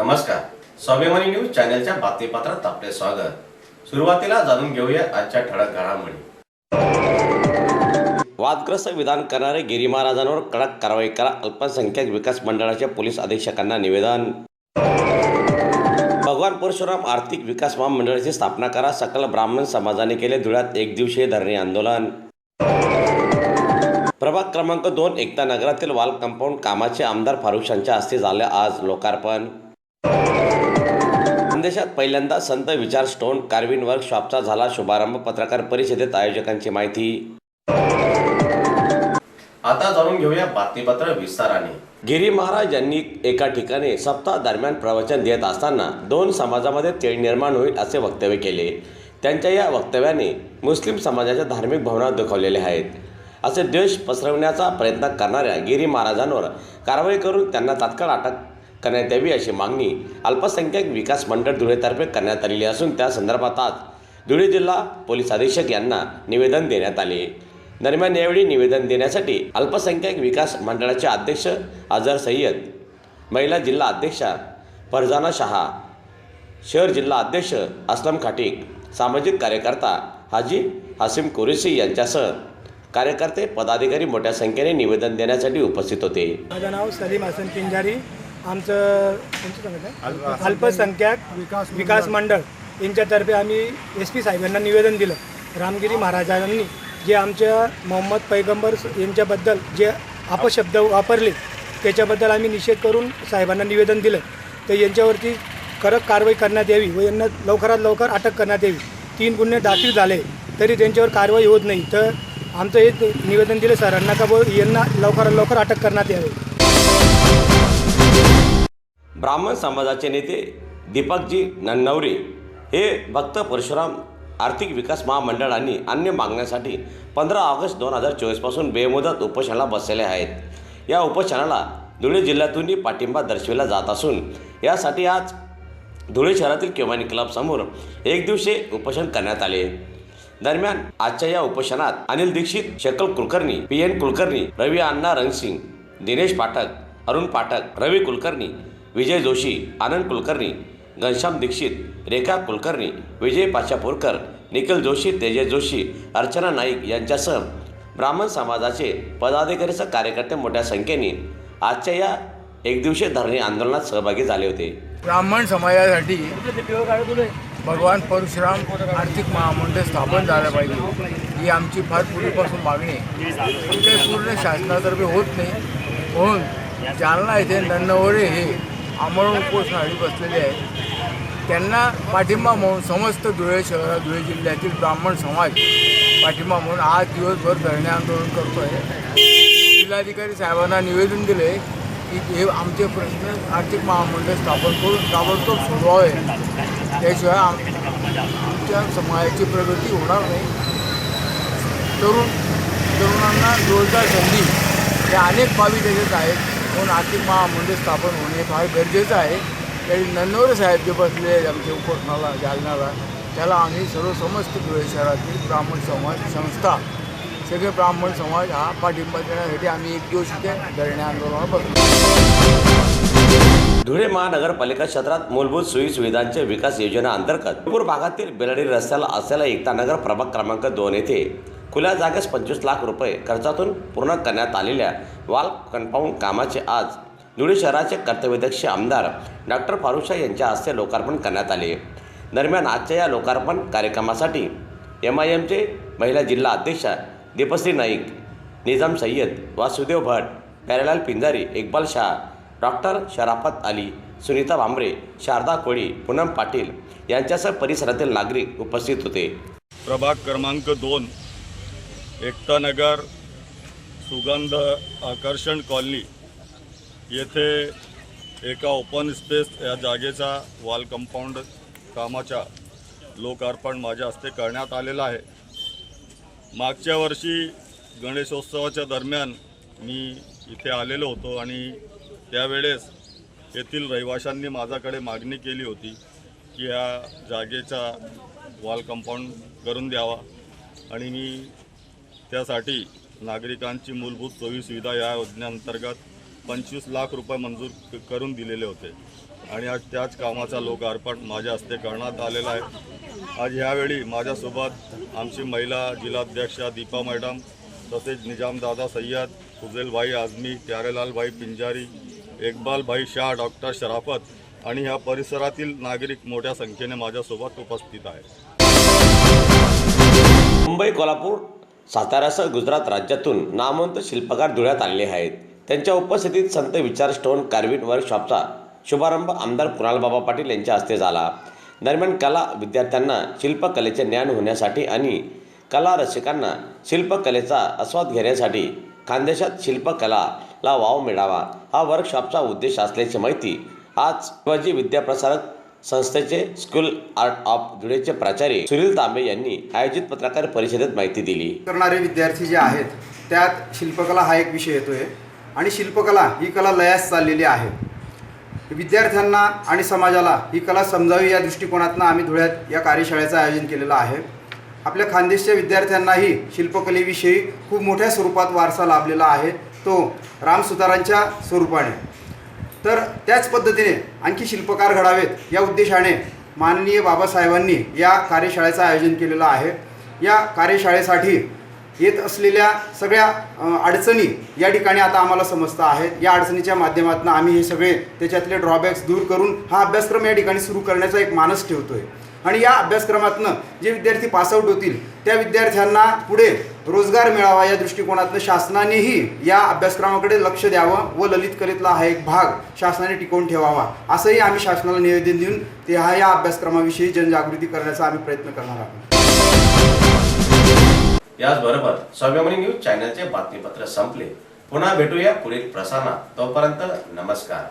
नमस्कार, स्वाभिमानी न्यूज चॅनलच्या बातमीपत्रात आपले स्वागत। सुरुवातीला जाणून घेऊया आजच्या ठळक घडामोडी। वादग्रस्त विधान करणारे गिरी महाराजांवर कडक कारवाई करा, अल्पसंख्याक विकास मंडळाच्या पोलीस अधीक्षकांना निवेदन। भगवान परशुराम आर्थिक विकास महामंडळाची स्थापना करा, सकल ब्राह्मण समाजाने केले धुळ्यात एक दिवसीय धरणे आंदोलन। प्रभाग क्रमांक 2 एकता नगरातील वॉल कंपाऊंड कामाचे आमदार फारुख यांच्या हस्ते झाले आज लोकार्पण। खानदेशात पहिल्यांदा संत विचार स्टोन कार्विंग वर्कशॉपचा झाला शुभारंभ, पत्रकार परिषदेत आयोजकांची माहिती। आता जाणून घेऊया बातमीपत्र विस्ताराने। गिरी महाराज यांनी एका ठिकाणी सप्ताह दरम्यान प्रवचन देत असताना दोन समाजामध्ये तेढ निर्माण होईल असे वक्तव्य केले। त्यांच्या या वक्तव्याने मुस्लिम समाजाच्या धार्मिक भावना दुखावलेल्या आहेत। असे द्वेष पसरवण्याचा प्रयत्न करणाऱ्या गिरी महाराजांवर कारवाई करून त्यांना तात्काळ अटक करण्यात यावी अशी मागणी अल्पसंख्याक विकास मंडळ धुळेतर्फे करण्यात आलेली असून त्या संदर्भात आज धुळे जिल्हा पोलीस अधीक्षक यांना निवेदन देण्यात आले। दरम्यान यावेळी निवेदन देण्यासाठी अल्पसंख्याक विकास मंडळाचे अध्यक्ष अजहर सय्यद, महिला जिल्हा अध्यक्षा फरजाना शहा, शहर जिल्हा अध्यक्ष असलम खाटिक, सामाजिक कार्यकर्ता हाजी हासिम कुरेशी यांच्यासह कार्यकर्ते पदाधिकारी मोठ्या संख्येने निवेदन देण्यासाठी उपस्थित होते। माझं नाव सलीम हसन पिंजारी, आमचं अल्पसंख्याक विकास मंडळ यांच्यातर्फे आम्ही SP साहेबांना निवेदन दिलं। रामगिरी महाराजांनी जे आमच्या मोहम्मद पैगंबर यांच्याबद्दल जे अपशब्द वापरले त्याच्याबद्दल आम्ही निषेध करून साहेबांना निवेदन दिलं, तर यांच्यावरती कडक कारवाई करण्यात यावी व यांना लवकरात लवकर अटक करण्यात यावी। 3 गुन्हे दाखल झाले तरी त्यांच्यावर कारवाई होत नाही, तर आमचं हे निवेदन दिलं सरांना का यांना लवकरात लवकर अटक करण्यात यावी। ब्राह्मण समाजाचे नेते दीपकजी नन्नवरे हे भक्त परशुराम आर्थिक विकास महामंडळ आणि अन्य मागण्यासाठी 15 ऑगस्ट 2024 पासून बेमुदत उपोषणाला बसलेले आहेत। या उपोषणाला धुळे जिल्ह्यातूनही पाठिंबा दर्शविला जात असून यासाठी आज धुळे शहरातील केवानी क्लब समोर एक दिवसीय उपोषण करण्यात आले। दरम्यान आजच्या या उपोषणात अनिल दीक्षित, शकल कुलकर्णी, PN कुलकर्णी, रवी अण्णा रंगसिंग, दिनेश पाठक, अरुण पाठक, रवी कुलकर्णी, विजय जोशी, आनंद कुलकर्णी, घनश्याम दीक्षित, रेखा कुलकर्णी, विजय पाचापूरकर, निखिल जोशी, तेजस जोशी, अर्चना नाईक यांच्यासह ब्राह्मण समाजाचे पदाधिकारीसह कार्यकर्ते मोठ्या संख्येने आजच्या या एकदिवसीय धरणे आंदोलनात सहभागी झाले होते। ब्राह्मण समाजासाठी भगवान परशुराम आर्थिक महामंडळ स्थापन झालं पाहिजे, ही आमची फार पूर्वीपासून मागणी आहे। पण काही पूर्ण शासनातर्फे होत नाही, म्हणून जालना येथे नन्नवरे हे आमरण उपोषणासाठी बसलेले आहेत। त्यांना पाठिंबा म्हणून समस्त धुळे शहरात धुळे जिल्ह्यातील ब्राह्मण समाज पाठिंबा म्हणून आज दिवसभर धरणे आंदोलन करतो आहे। जिल्हाधिकारी साहेबांना निवेदन दिले की हे आमचे प्रश्न आर्थिक महामंडळ स्थापन करून ताबडतोब सोडवावे, त्याशिवाय आमच्या समाजाची प्रगती होणार नाही। तरुणांना रोजगार संधी या अनेक बाबी त्याच्यात आहेत, म्हणून आर्थिक महामंडळ स्थापन होणे फार गरजेचं आहे। त्यावेळी नन्नवरे साहेब जे बसले आहेत आमच्या उपोषणाला जालन्याला, त्याला आम्ही सर्व समस्त धुळे शहरातील ब्राह्मण समाज संस्था सगळे ब्राह्मण समाज हा पाठिंबा देण्यासाठी आम्ही एक दिवस इथे धरणे आंदोलनाला बसलो। धुळे महानगरपालिका क्षेत्रात मूलभूत सोयी सुविधांच्या विकास योजना अंतर्गत नागपूर भागातील बेलाडी रस्त्याला असलेला एकता नगर प्रभाग क्रमांक 2 येथे खुल्या जागेस 25 लाख रुपये खर्चातून पूर्ण करण्यात आलेल्या वॉल कंपाऊंड कामाचे आज धुळे शहराचे कर्तव्यदक्ष आमदार डॉक्टर फारुख यांच्या हस्ते लोकार्पण करण्यात आले। दरम्यान आजच्या या लोकार्पण कार्यक्रमासाठी MIMचे महिला जिल्हा अध्यक्षा दीपश्री नाईक, निजाम सय्यद, वासुदेव भट, प्यारेलाल पिंजारी, इक्बाल शाह, डॉक्टर शराफत अली, सुनीता भांबरे, शारदा कोळी, पूनम पाटील यांच्यासह परिसरातील नागरिक उपस्थित होते। प्रभाग क्रमांक 2 एकता नगर सुगंध आकर्षण कॉलनी येथे एका ओपन स्पेस या जागेचा वॉल कंपाऊंड कामाच्या लोकार्पण माझ्या हस्ते करण्यात आलेला आहे। मागच्या वर्षी गणेशोत्सवाच्या दरम्यान मी इथे आलेलो होतो आणि त्यावेळेस येथील रहिवाशांनी माझ्याकडे मागणी केली होती की या जागेचा वॉल कंपाऊंड करून द्यावा आणि मी त्यासाठी नागरिकांची मूलभूत सोयी सुविधा या योजनेअंतर्गत 25 लाख रुपये मंजूर करून दिलेले होते आणि आज त्याच कामाचा लोकार्पण माझ्या हस्ते करण्यात आलेला आहे। आज ह्यावेळी माझ्यासोबत आमची महिला जिल्हाध्यक्षा दीपा मॅडम, तसेच निजामदादा सय्यद, फुजेलभाई आझमी, प्यारेलालभाई पिंजारी, इकबालभाई शाह, डॉक्टर शराफत आणि ह्या परिसरातील नागरिक मोठ्या संख्येने माझ्यासोबत उपस्थित आहेत। मुंबई, कोल्हापूर, साताऱ्यासह गुजरात राज्यातून नामवंत शिल्पकार धुळ्यात आलेले आहेत। त्यांच्या उपस्थितीत संत विचार स्टोन कार्विंग वर्कशॉपचा शुभारंभ आमदार कुणालबाबा पाटील यांच्या हस्ते झाला। दरम्यान कला विद्यार्थ्यांना शिल्पकलेचे ज्ञान होण्यासाठी आणि कला रसिकांना शिल्पकलेचा आस्वाद घेण्यासाठी खानदेशात शिल्पकलाला वाव मिळावा हा वर्कशॉपचा उद्देश असल्याची माहिती आज शिवाजी विद्याप्रसारक संस्थेचे स्कूल आर्ट ऑफ धुळेचे प्राचार्य सुनील तांबे यांनी आयोजित पत्रकार परिषदेत माहिती दिली। करणारे विद्यार्थी जे आहेत त्यात शिल्पकला हा एक विषय येतोय आणि शिल्पकला ही कला लयास चाललेली आहे। विद्यार्थ्यांना आणि समाजाला ही कला समजावी या दृष्टिकोनातून आम्ही धुळ्यात या कार्यशाळेचं आयोजन केलेलं आहे। आपल्या खानदेशच्या विद्यार्थ्यांनाही शिल्पकलेविषयी खूप मोठ्या स्वरूपात वारसा लाभलेला आहे, तो रामसुतारांच्या स्वरूपाने। तर त्याच पद्धतीने आणखी शिल्पकार घडावेत या उद्देशाने माननीय बाबासाहेबांनी या कार्यशाळेचं आयोजन केलेलं आहे। या कार्यशाळेसाठी येत असलेल्या सगळ्या अडचणी या ठिकाणी आता आम्हाला समजता आहेत। या अडचणीच्या माध्यमातून आम्ही हे सगळे त्याच्यातले ड्रॉबॅक्स दूर करून हा अभ्यासक्रम या ठिकाणी सुरू करण्याचा एक मानस ठेवतोय आणि या अभ्यासक्रमातून जे विद्यार्थी पासआउट होतील त्या विद्यार्थ्यांना पुढे रोजगार मिळावा या दृष्टिकोनातून शासनानेही या अभ्यासक्रमाकडे लक्ष द्यावं व ललित कलेतला हा एक भाग शासनाने टिकवून ठेवावा असंही आम्ही शासनाला निवेदन देऊन या अभ्यासक्रमाविषयी जनजागृती करण्याचा आम्ही प्रयत्न करणार आहोत। याचबरोबर स्वाभिमानी न्यूज चॅनलचे बातमीपत्र संपले। पुन्हा भेटूया पुढील प्रसारणात। तोपर्यंत नमस्कार।